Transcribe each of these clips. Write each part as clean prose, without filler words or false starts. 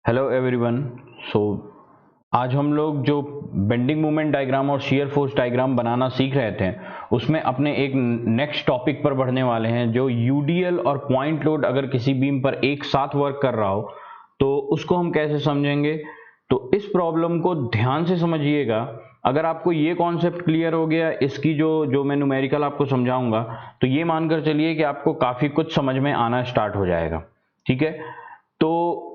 Hello everyone. सो आज हम लोग जो बेंडिंग मोमेंट डायग्राम और शियर फोर्स डायग्राम बनाना सीख रहे थे उसमें अपने एक नेक्स्ट टॉपिक पर बढ़ने वाले हैं, जो यूडीएल और पॉइंट लोड अगर किसी बीम पर एक साथ वर्क कर रहा हो तो उसको हम कैसे समझेंगे। तो इस प्रॉब्लम को ध्यान से समझिएगा। अगर आपको ये कॉन्सेप्ट क्लियर हो गया, इसकी जो मैं न्यूमेरिकल आपको समझाऊंगा, तो ये मानकर चलिए कि आपको काफ़ी कुछ समझ में आना स्टार्ट हो जाएगा। ठीक है, तो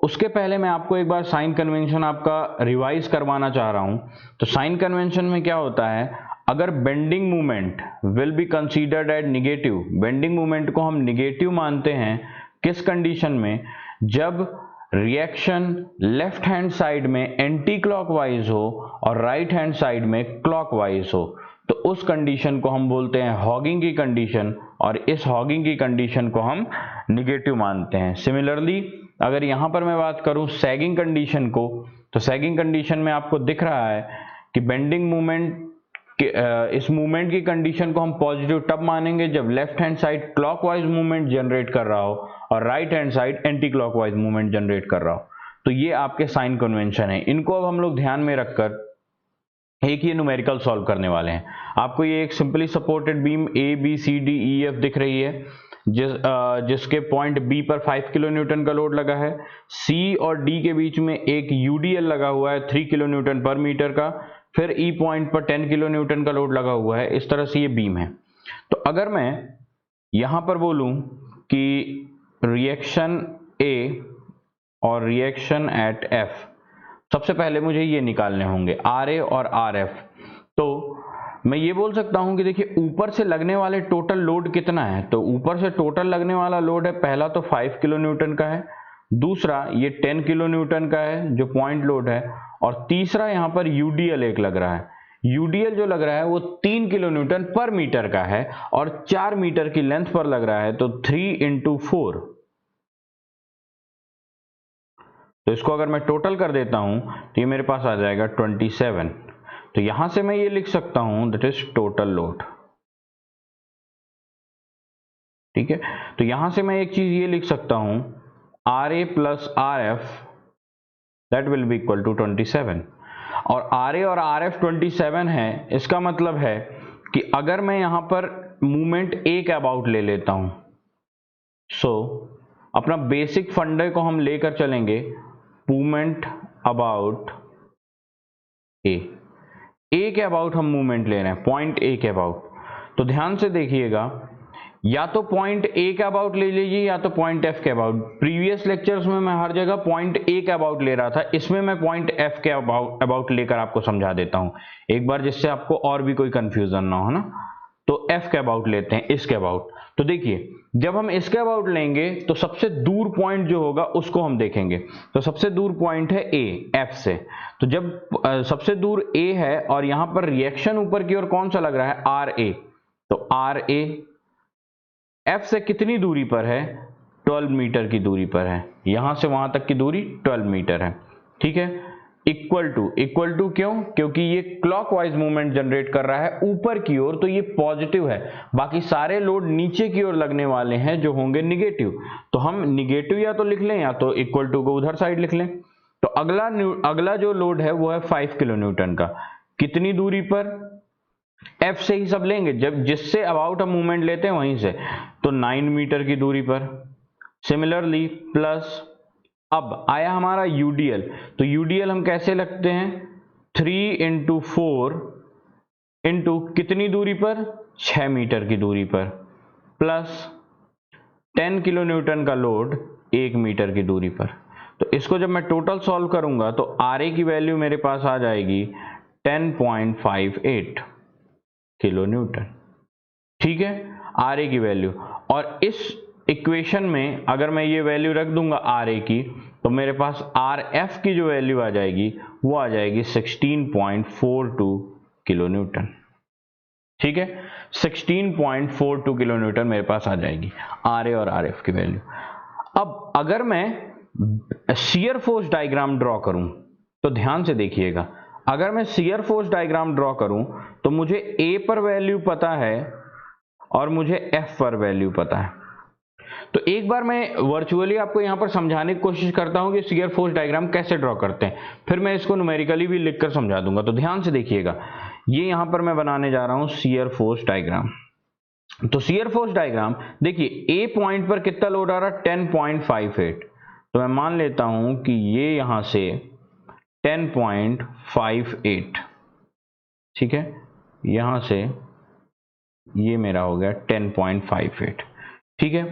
उसके पहले मैं आपको एक बार साइन कन्वेंशन आपका रिवाइज करवाना चाह रहा हूं। तो साइन कन्वेंशन में क्या होता है, अगर bending movement will be considered at negative, bending movement को हम निगेटिव मानते हैं किस कंडीशन में, जब रिएक्शन लेफ्ट हैंड साइड में एंटी क्लॉकवाइज हो और राइट हैंड साइड में क्लॉकवाइज हो, तो उस कंडीशन को हम बोलते हैं हॉगिंग की कंडीशन, और इस हॉगिंग की कंडीशन को हम निगेटिव मानते हैं। सिमिलरली अगर यहां पर मैं बात करूं सैगिंग कंडीशन को, तो सैगिंग कंडीशन में आपको दिख रहा है कि बेंडिंग मूवमेंट के इस मूवमेंट की कंडीशन को हम पॉजिटिव तब मानेंगे जब left hand side clockwise movement generate कर रहा हो और right hand side anti clockwise movement generate कर रहा हो। तो ये आपके साइन कन्वेंशन है। इनको अब हम लोग ध्यान में रखकर एक ये न्यूमेरिकल सॉल्व करने वाले हैं। आपको ये एक simply supported beam A B C D E F दिख रही है, जिसके पॉइंट बी पर 5 किलो न्यूटन का लोड लगा है। सी और डी के बीच में एक यूडीएल लगा हुआ है 3 किलो न्यूटन पर मीटर का, फिर ई पॉइंट पर 10 किलो न्यूटन का लोड लगा हुआ है। इस तरह से ये बीम है। तो अगर मैं यहां पर बोलूं कि रिएक्शन ए और रिएक्शन एट एफ, सबसे पहले मुझे ये निकालने होंगे आर ए और आर एफ। तो मैं ये बोल सकता हूं कि देखिए ऊपर से लगने वाले टोटल लोड कितना है। तो ऊपर से टोटल लगने वाला लोड है, पहला तो 5 किलो न्यूटन का है, दूसरा ये 10 किलो न्यूटन का है जो पॉइंट लोड है, और तीसरा यहां पर यूडीएल एक लग रहा है। यूडीएल जो लग रहा है वो 3 किलो न्यूटन पर मीटर का है और 4 मीटर की लेंथ पर लग रहा है, तो 3 × 4। तो इसको अगर मैं टोटल कर देता हूं तो ये मेरे पास आ जाएगा 27। तो यहां से मैं ये लिख सकता हूं दैट इज टोटल लोड। ठीक है, तो यहां से मैं एक चीज ये लिख सकता हूं, R A plus R F that will be equal to 27। और आर ए और आर एफ 27 है, इसका मतलब है कि अगर मैं यहां पर मूवमेंट ए के अबाउट ले लेता हूं, सो अपना बेसिक फंडे को हम लेकर चलेंगे, मूवमेंट अबाउट ए के अबाउट हम मूवमेंट ले रहे हैं, पॉइंट ए के अबाउट। तो ध्यान से देखिएगा, या तो पॉइंट ए के अबाउट ले लीजिए या तो पॉइंट एफ के अबाउट। प्रीवियस लेक्चर्स में मैं हर जगह पॉइंट ए के अबाउट ले रहा था, इसमें मैं पॉइंट एफ के अबाउट लेकर आपको समझा देता हूं एक बार, जिससे आपको और भी कोई कंफ्यूजन ना हो ना। तो एफ के अबाउट लेते हैं, इसके अबाउट। तो देखिए जब हम इसके अबाउट लेंगे तो सबसे दूर पॉइंट जो होगा उसको हम देखेंगे। तो सबसे दूर पॉइंट है ए, एफ से। तो जब सबसे दूर ए है और यहां पर रिएक्शन ऊपर की ओर कौन सा लग रहा है, आर ए, तो आर ए एफ से कितनी दूरी पर है, 12 मीटर की दूरी पर है। यहां से वहां तक की दूरी 12 मीटर है। ठीक है, इक्वल टू क्यों, क्योंकि ये क्लॉकवाइज मूवमेंट जनरेट कर रहा है ऊपर की ओर, तो ये पॉजिटिव है। बाकी सारे लोड नीचे की ओर लगने वाले हैं जो होंगे निगेटिव। तो हम निगेटिव या तो लिख लें या तो इक्वल टू को उधर साइड लिख लें। तो अगला जो लोड है वो है 5 किलो न्यूटन का। कितनी दूरी पर, एफ से ही सब लेंगे, जब जिससे अबाउट हम मूवमेंट लेते हैं वहीं से, तो 9 मीटर की दूरी पर। सिमिलरली प्लस अब आया हमारा यूडीएल। तो यूडीएल हम कैसे लगते हैं, 3 × 4 इंटू कितनी दूरी पर, 6 मीटर की दूरी पर, प्लस 10 किलो न्यूटन का लोड 1 मीटर की दूरी पर। तो इसको जब मैं टोटल सॉल्व करूंगा तो आर ए की वैल्यू मेरे पास आ जाएगी 10.58 किलो न्यूटन। ठीक है, आर ए की वैल्यू। और इस इक्वेशन में अगर मैं ये वैल्यू रख दूंगा आर ए की, तो मेरे पास आर एफ की जो वैल्यू आ जाएगी वो आ जाएगी 16.42 किलो न्यूटन। ठीक है, 16.42 किलो न्यूटन मेरे पास आ जाएगी आर ए और आर एफ की वैल्यू। अब अगर मैं शियर फोर्स डायग्राम ड्रॉ करूं तो ध्यान से देखिएगा, अगर मैं शियर फोर्स डायग्राम ड्रॉ करूं तो मुझे ए पर वैल्यू पता है और मुझे एफ पर वैल्यू पता है। तो एक बार मैं वर्चुअली आपको यहाँ पर समझाने की कोशिश करता हूँ कि शियर फोर्स डायग्राम कैसे ड्रॉ करते हैं, फिर मैं इसको न्यूमेरिकली भी लिखकर समझा दूंगा। तो ध्यान से देखिएगा, ये यहाँ पर मैं बनाने जा रहा हूँ शियर फोर्स डायग्राम। तो शियर फोर्स डायग्राम देखिए, ए पॉइंट पर कितना लोड आ रहा है 10.58। तो मैं मान लेता हूं कि ये यहां से 10.58, ठीक है, यहां से ये मेरा हो गया 10.58, ठीक है।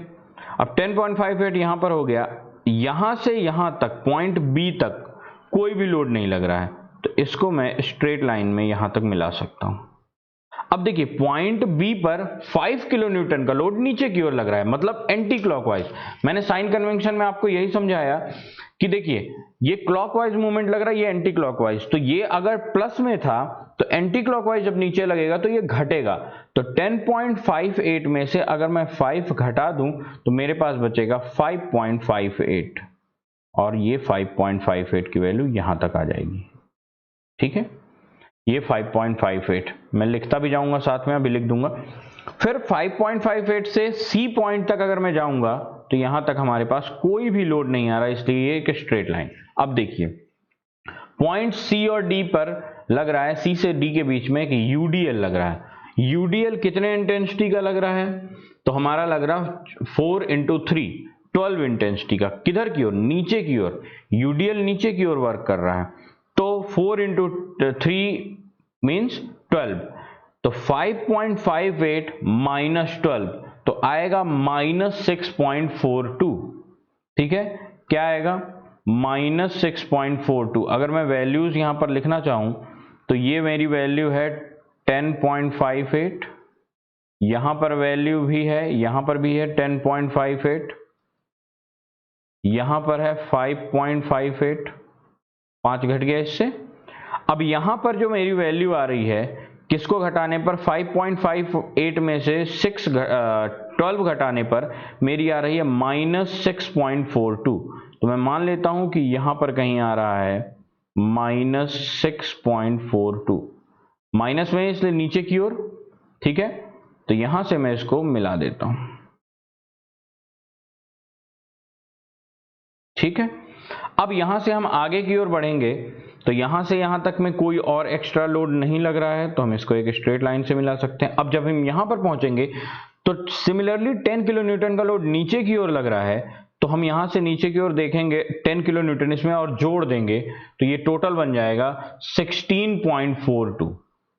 अब 10.58 यहां पर हो गया, यहां से यहां तक पॉइंट बी तक कोई भी लोड नहीं लग रहा है, तो इसको मैं स्ट्रेट लाइन में यहां तक मिला सकता हूं। अब देखिए, पॉइंट बी पर 5 किलो न्यूटन का लोड नीचे की ओर लग रहा है, मतलब एंटी क्लॉकवाइज। मैंने साइन कन्वेंशन में आपको यही समझाया कि देखिए, ये क्लॉकवाइज मूवमेंट लग रहा है, ये एंटी क्लॉकवाइज। तो ये अगर प्लस में था तो एंटी क्लॉकवाइज जब नीचे लगेगा तो ये घटेगा। तो 10.58 में से अगर मैं 5 घटा दूं तो मेरे पास बचेगा 5.58, और ये 5.58 की वैल्यू यहां तक आ जाएगी, ठीक है। ये 5.58 मैं लिखता भी जाऊंगा साथ में, अभी लिख दूंगा। फिर 5.58 से सी पॉइंट तक अगर मैं जाऊंगा तो यहां तक हमारे पास कोई भी लोड नहीं आ रहा, इसलिए ये एक स्ट्रेट लाइन। अब देखिए, पॉइंट सी और डी पर लग रहा है, सी से डी के बीच में एक यूडीएल लग रहा है। यूडीएल कितने इंटेंसिटी का लग रहा है? तो हमारा लग रहा है 4 × 3 12 इंटेंसिटी का। किधर की ओर? नीचे की ओर। यूडीएल नीचे की ओर वर्क कर रहा है, तो 4 × 3 मीन्स 12। तो 5.58 माइनस 12 तो आएगा -6.42, ठीक है। क्या आएगा? -6.42। अगर मैं वैल्यूज यहां पर लिखना चाहूं तो ये मेरी वैल्यू है 10.58, यहां पर वैल्यू भी है, यहां पर भी है 10.58, यहां पर है 5.58, 5 घट गया इससे। अब यहां पर जो मेरी वैल्यू आ रही है, किसको घटाने पर? 5.58 में से 12 घटाने पर मेरी आ रही है -6.42। तो मैं मान लेता हूं कि यहां पर कहीं आ रहा है -6.42, माइनस में इसलिए नीचे की ओर, ठीक है। तो यहां से मैं इसको मिला देता हूं, ठीक है। अब यहां से हम आगे की ओर बढ़ेंगे, तो यहां से यहां तक में कोई और एक्स्ट्रा लोड नहीं लग रहा है, तो हम इसको एक स्ट्रेट लाइन से मिला सकते हैं। अब जब हम यहां पर पहुंचेंगे तो सिमिलरली 10 किलो न्यूटन का लोड नीचे की ओर लग रहा है, तो हम यहां से नीचे की ओर देखेंगे 10 किलो न्यूटन इसमें और जोड़ देंगे तो ये टोटल बन जाएगा 16.42।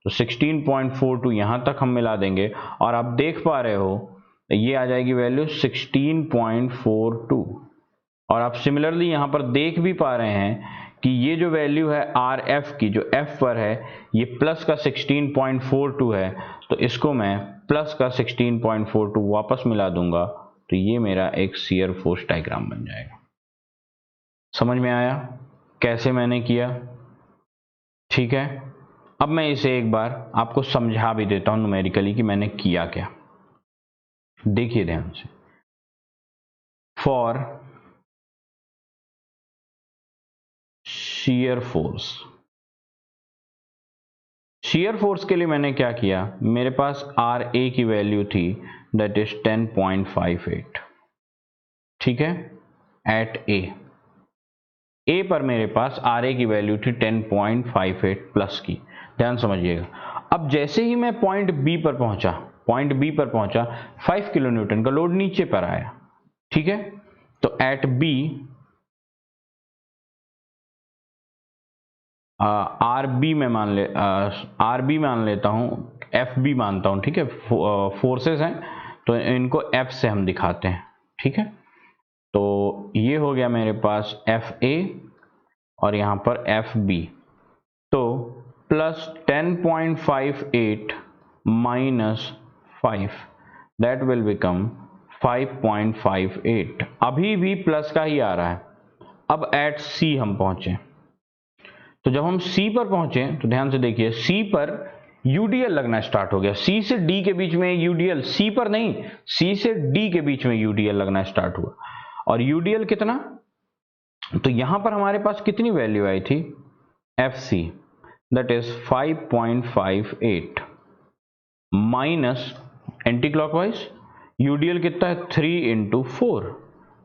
तो 16.42 यहां तक हम मिला देंगे और आप देख पा रहे हो ये आ जाएगी वैल्यू 16.42। और आप सिमिलरली यहां पर देख भी पा रहे हैं कि ये जो वैल्यू है आर एफ की, जो एफ पर है, ये प्लस का 16.42 है, तो इसको मैं प्लस का 16.42 वापस मिला दूंगा तो ये मेरा एक शियर फोर्स डायग्राम बन जाएगा। समझ में आया कैसे मैंने किया? ठीक है। अब मैं इसे एक बार आपको समझा भी देता हूं न्यूमेरिकली कि मैंने किया क्या। देखिए ध्यान से, for shear force, shear force के लिए मैंने क्या किया, मेरे पास आर ए की वैल्यू थी दैट इज 10.58, ठीक है। एट ए पर मेरे पास आर ए की वैल्यू थी 10.58 प्लस की। ध्यान समझिएगा। अब जैसे ही मैं पॉइंट बी पर पहुंचा 5 किलो न्यूटन का लोड नीचे पर आया, ठीक है। तो एट बी आर बी में मान लेता हूं, एफ बी मानता हूं, ठीक है। फोर्सेस हैं तो इनको एफ से हम दिखाते हैं, ठीक है। तो ये हो गया मेरे पास एफ ए और यहां पर एफ बी। तो plus 10.58 minus 5 that will become 5.58। अभी भी प्लस का ही आ रहा है। अब एट सी हम पहुंचे, तो जब हम सी पर पहुंचे तो ध्यान से देखिए, सी पर यूडीएल लगना स्टार्ट हो गया। सी से डी के बीच में यूडीएल, सी पर नहीं, सी से डी के बीच में यूडीएल लगना स्टार्ट हुआ। और यूडीएल कितना? तो यहां पर हमारे पास कितनी वैल्यू आई थी? F see that is 5.58 minus anti clockwise UDL कितना है 3 इंटू 4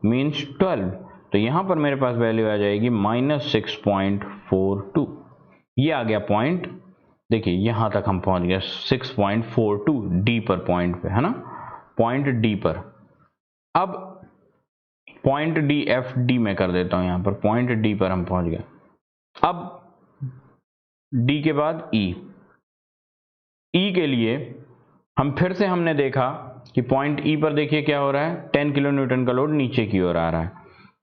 मीन्स 12, तो यहां पर मेरे पास वैल्यू आ जाएगी -6.42। ये आ गया पॉइंट, देखिए यहां तक हम पहुंच गए 6.42 डी पर पॉइंट पे, है ना, पॉइंट डी पर। अब पॉइंट डी एफ डी में कर देता हूं, यहां पर पॉइंट डी पर हम पहुंच गए। अब डी के बाद ई के लिए हम फिर से हमने देखा कि पॉइंट ई पर देखिए क्या हो रहा है, 10 किलो न्यूटन का लोड नीचे की ओर आ रहा है,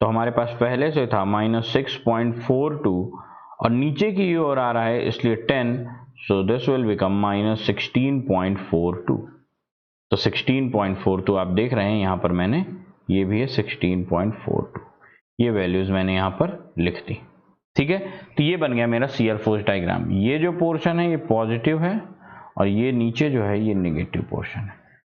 तो हमारे पास पहले से था -6.42 और नीचे की ओर आ रहा है इसलिए 10, सो दिस विल बिकम -16.42। तो 16.42 आप देख रहे हैं यहां पर मैंने, ये भी है 16.42, ये वैल्यूज मैंने यहां पर लिख दी। ठीक है, तो ये बन गया मेरा शियर फोर्स डायग्राम। ये जो पोर्शन है ये पॉजिटिव है और ये नीचे जो है ये नेगेटिव पोर्शन है।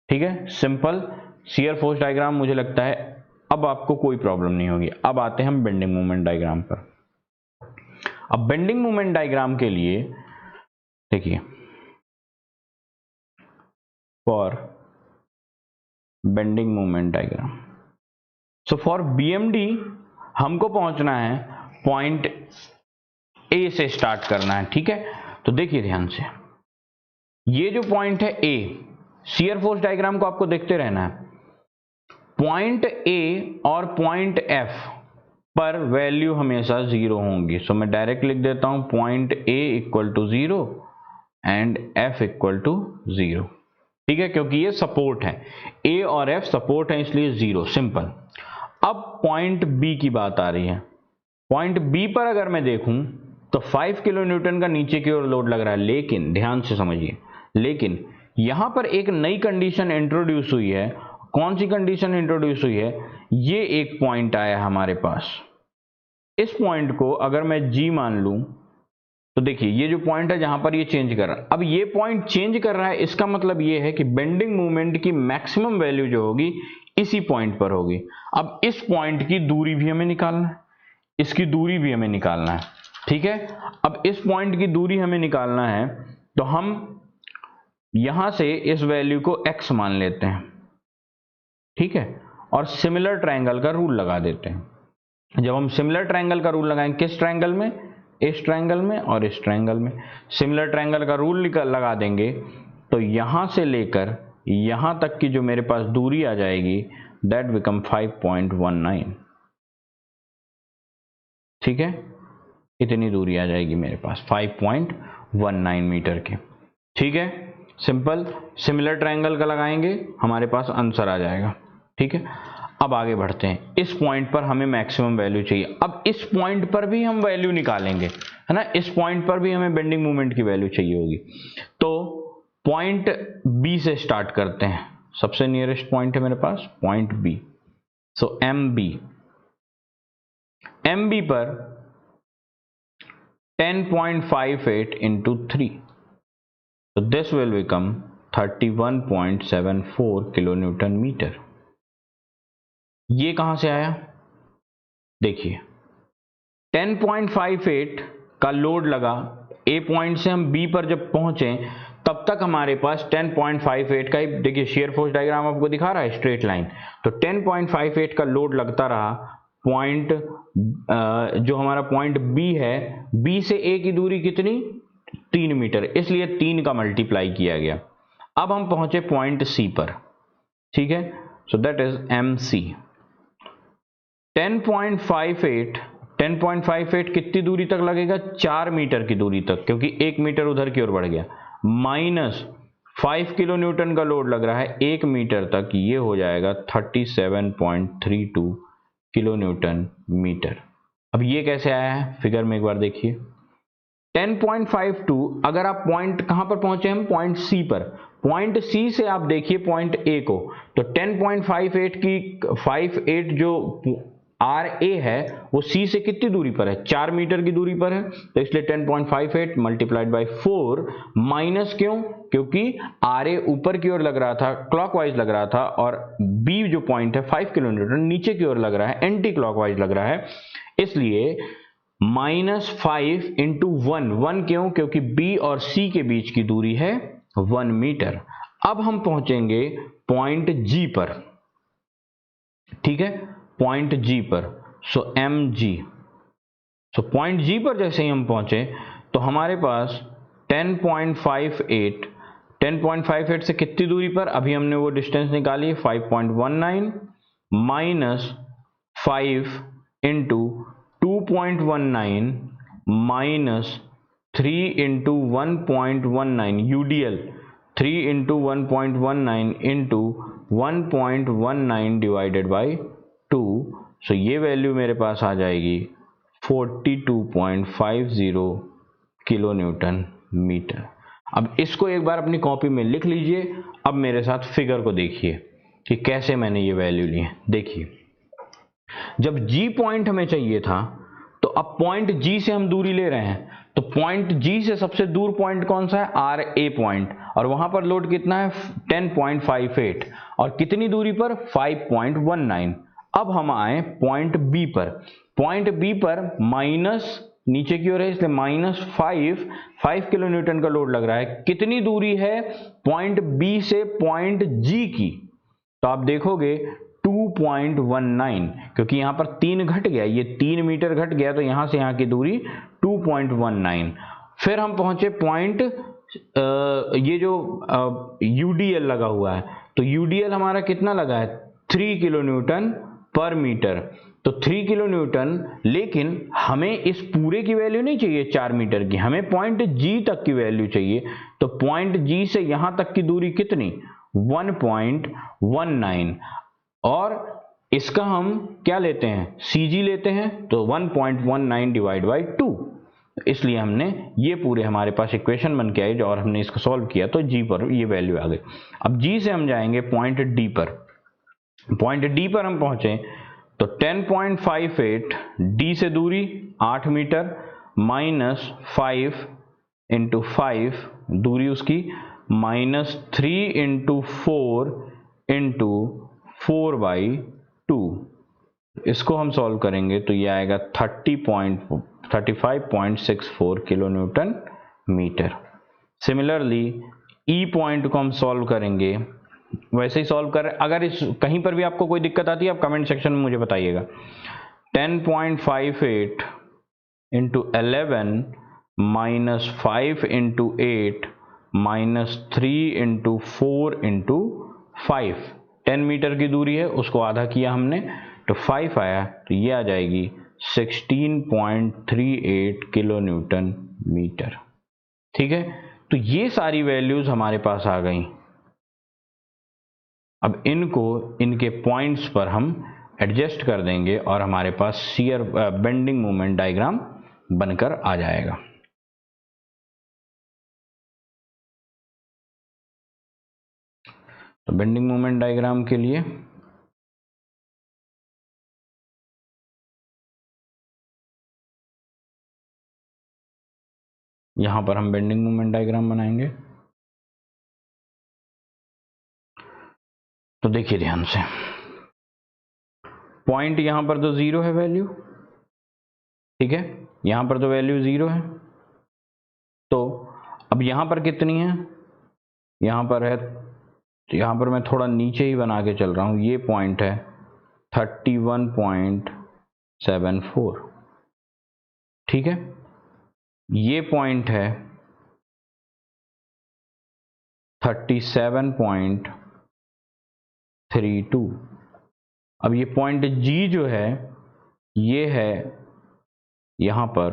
ठीक है, सिंपल शियर फोर्स डायग्राम। मुझे लगता है अब आपको कोई प्रॉब्लम नहीं होगी। अब आते हैं हम बेंडिंग मोमेंट डायग्राम पर। अब बेंडिंग मोमेंट डायग्राम के लिए देखिए, for bending moment diagram, so for BMD हमको पहुंचना है पॉइंट ए से स्टार्ट करना है। ठीक है, तो देखिए ध्यान से, ये जो पॉइंट है ए, शियर फोर्स डायग्राम को आपको देखते रहना है। पॉइंट ए और पॉइंट एफ पर वैल्यू हमेशा 0 होंगी। सो मैं डायरेक्ट लिख देता हूं point A equal to 0 and F equal to 0। ठीक है, क्योंकि ये सपोर्ट है, ए और एफ सपोर्ट है इसलिए 0, सिंपल। अब पॉइंट बी की बात आ रही है। पॉइंट बी पर अगर मैं देखूं तो 5 किलो न्यूटन का नीचे की ओर लोड लग रहा है, लेकिन ध्यान से समझिए, लेकिन यहां पर एक नई कंडीशन इंट्रोड्यूस हुई है। कौन सी कंडीशन इंट्रोड्यूस हुई है? ये एक पॉइंट आया हमारे पास, इस पॉइंट को अगर मैं G मान लूं तो देखिए ये जो पॉइंट है जहां पर ये चेंज कर रहा है, अब ये पॉइंट चेंज कर रहा है, इसका मतलब ये है कि बेंडिंग मोमेंट की मैक्सिमम वैल्यू जो होगी इसी पॉइंट पर होगी। अब इस पॉइंट की दूरी भी हमें निकालना है, इसकी दूरी भी हमें निकालना है। ठीक है, अब इस पॉइंट की दूरी हमें निकालना है तो हम यहां से इस वैल्यू को x मान लेते हैं। ठीक है, और सिमिलर ट्रायंगल का रूल लगा देते हैं। जब हम सिमिलर ट्रायंगल का रूल लगाएंगे, किस ट्रायंगल में? इस ट्रायंगल में और इस ट्रायंगल में। सिमिलर ट्रायंगल का रूल लगा देंगे तो यहां से लेकर यहां तक की जो मेरे पास दूरी आ जाएगी दैट बिकम 5.19। ठीक है, इतनी दूरी आ जाएगी मेरे पास 5.19 मीटर की। ठीक है, सिंपल, सिमिलर ट्रायंगल का लगाएंगे हमारे पास आंसर आ जाएगा। ठीक है, अब आगे बढ़ते हैं। इस पॉइंट पर हमें मैक्सिमम वैल्यू चाहिए। अब इस पॉइंट पर भी हम वैल्यू निकालेंगे, है ना, इस पॉइंट पर भी हमें बेंडिंग मोमेंट की वैल्यू चाहिए होगी। तो पॉइंट बी से स्टार्ट करते हैं, सबसे नियरेस्ट पॉइंट है मेरे पास point B. So M B पर 10.58 into 3, so this will become 31.74 kilonewton metre. ये कहां से आया? देखिए 10.58 का लोड लगा, ए पॉइंट से हम बी पर जब पहुंचे तब तक हमारे पास 10.58 का, देखिए शेयर फोर्स डायग्राम आपको दिखा रहा है स्ट्रेट लाइन, तो 10.58 का लोड लगता रहा। पॉइंट जो हमारा पॉइंट बी है, बी से ए की दूरी कितनी? 3 मीटर, इसलिए 3 का मल्टीप्लाई किया गया। अब हम पहुंचे पॉइंट सी पर। ठीक है, so that is M C. 10.58 कितनी दूरी तक लगेगा? 4 मीटर की दूरी तक, क्योंकि 1 मीटर उधर की ओर बढ़ गया, माइनस 5 किलो न्यूटन का लोड लग रहा है 1 मीटर तक, ये हो जाएगा 37.32 किलो न्यूटन मीटर। अब ये कैसे आया है फिगर में एक बार देखिए। 10.52, अगर आप पॉइंट कहां पर पहुंचे? हम पॉइंट सी पर। पॉइंट सी से आप देखिए पॉइंट ए को, तो 10.58 की 58 जो आर ए है वो सी से कितनी दूरी पर है? 4 मीटर की दूरी पर है, तो इसलिए 10.58 मल्टीप्लाइड बाई 4 माइनस, क्यों? क्योंकि आर ए ऊपर की ओर लग रहा था, क्लॉकवाइज लग रहा था, और बी जो पॉइंट है 5 किलो न्यूटन नीचे की ओर लग रहा है, एंटी क्लॉकवाइज लग रहा है, इसलिए -5 इंटू 1 क्यों? क्योंकि बी और सी के बीच की दूरी है 1 मीटर। अब हम पहुंचेंगे पॉइंट जी पर, ठीक है, पॉइंट जी पर। सो एम जी, सो पॉइंट जी पर जैसे ही हम पहुंचे तो हमारे पास 10.58 से कितनी दूरी पर, अभी हमने वो डिस्टेंस निकाली 5.19 minus 5 into 2.19 minus 3 into 1.19 UDL, 3 into 1.19 into 1.19 divided by 2। सो ये वैल्यू मेरे पास आ जाएगी 42.50 किलो न्यूटन मीटर। अब इसको एक बार अपनी कॉपी में लिख लीजिए। अब मेरे साथ फिगर को देखिए कि कैसे मैंने ये वैल्यू ली है। देखिए, जब जी पॉइंट हमें चाहिए था तो अब पॉइंट जी से हम दूरी ले रहे हैं, तो पॉइंट जी से सबसे दूर पॉइंट कौन सा है, आर ए पॉइंट, और वहां पर लोड कितना है 10.58, और कितनी दूरी पर 5.19। अब हम आए पॉइंट बी पर। पॉइंट बी पर माइनस नीचे की ओर है इसलिए माइनस 5 किलो न्यूटन का लोड लग रहा है। कितनी दूरी है पॉइंट बी से पॉइंट जी की, तो आप देखोगे 2.19, क्योंकि यहां पर 3 घट गया, ये 3 मीटर घट गया, तो यहां से यहां की दूरी 2.19। फिर हम पहुंचे पॉइंट, ये जो यूडीएल लगा हुआ है, तो यूडीएल हमारा कितना लगा है 3 किलो न्यूटन पर मीटर, तो 3 किलो न्यूटन। लेकिन हमें इस पूरे की वैल्यू नहीं चाहिए 4 मीटर की, हमें पॉइंट जी तक की वैल्यू चाहिए। तो पॉइंट जी से यहां तक की दूरी कितनी 1.19, और इसका हम क्या लेते हैं सीजी लेते हैं, तो 1.19 डिवाइड बाई 2, इसलिए हमने ये पूरे हमारे पास इक्वेशन बन के आई और हमने इसको सॉल्व किया तो जी पर ये वैल्यू आ गई। अब जी से हम जाएंगे पॉइंट डी पर। पॉइंट डी पर हम पहुंचे तो 10.58 डी से दूरी 8 मीटर माइनस 5 इंटू 5 दूरी उसकी माइनस 3 इंटू 4 इंटू 4/2। इसको हम सॉल्व करेंगे तो ये आएगा 35.64 kilo newton metre. Similarly E point को हम सॉल्व करेंगे, वैसे ही सॉल्व कर, अगर इस कहीं पर भी आपको कोई दिक्कत आती है आप कमेंट सेक्शन में मुझे बताइएगा। 10.58 into 11 minus 5 into 8 minus 3 into 4 into 5, 10 metre की दूरी है, उसको आधा किया हमने तो 5 आया, तो ये आ जाएगी 16.38 किलो न्यूटन मीटर। ठीक है, तो ये सारी वैल्यूज हमारे पास आ गई। अब इनको इनके पॉइंट्स पर हम एडजस्ट कर देंगे और हमारे पास शियर बेंडिंग मोमेंट डायग्राम बनकर आ जाएगा। तो बेंडिंग मोमेंट डायग्राम के लिए यहां पर हम बेंडिंग मोमेंट डायग्राम बनाएंगे। तो देखिए ध्यान से, पॉइंट यहां पर तो 0 है वैल्यू, ठीक है, यहां पर तो वैल्यू 0 है। तो अब यहां पर कितनी है, यहां पर है, तो यहां पर मैं थोड़ा नीचे ही बना के चल रहा हूं। ये पॉइंट है 31.74, ठीक है, ये पॉइंट है 37.32। अब ये पॉइंट जी जो है ये है यहां पर,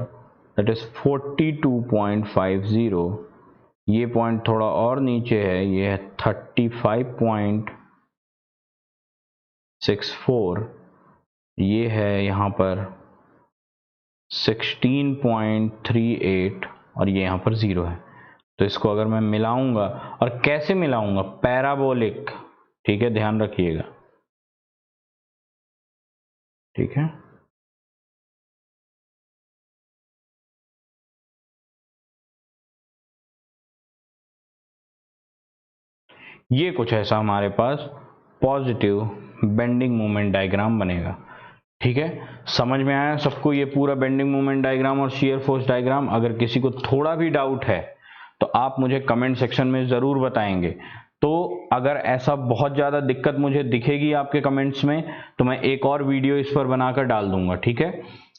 दैट इज 42.50। ये पॉइंट थोड़ा और नीचे है, ये है 35.64। ये है यहां पर 16.38 और ये यहां पर 0 है। तो इसको अगर मैं मिलाऊंगा, और कैसे मिलाऊंगा, पैराबोलिक, ठीक है, ध्यान रखिएगा, ठीक है। ये कुछ ऐसा हमारे पास पॉजिटिव बेंडिंग मोमेंट डायग्राम बनेगा। ठीक है, समझ में आया सबको ये पूरा बेंडिंग मोमेंट डायग्राम और शियर फोर्स डायग्राम? अगर किसी को थोड़ा भी डाउट है तो आप मुझे कमेंट सेक्शन में जरूर बताएंगे। तो अगर ऐसा बहुत ज़्यादा दिक्कत मुझे दिखेगी आपके कमेंट्स में तो मैं एक और वीडियो इस पर बनाकर डाल दूंगा, ठीक है,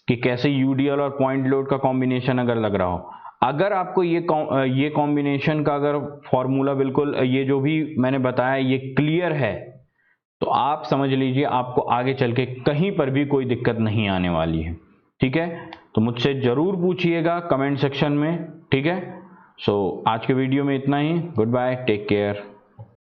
कि कैसे यूडीएल और पॉइंट लोड का कॉम्बिनेशन अगर लग रहा हो। अगर आपको ये कॉम्बिनेशन का अगर फॉर्मूला बिल्कुल ये जो भी मैंने बताया ये क्लियर है तो आप समझ लीजिए आपको आगे चल के कहीं पर भी कोई दिक्कत नहीं आने वाली है, ठीक है। तो मुझसे ज़रूर पूछिएगा कमेंट सेक्शन में, ठीक है। सो आज के वीडियो में इतना ही। Good bye, take care.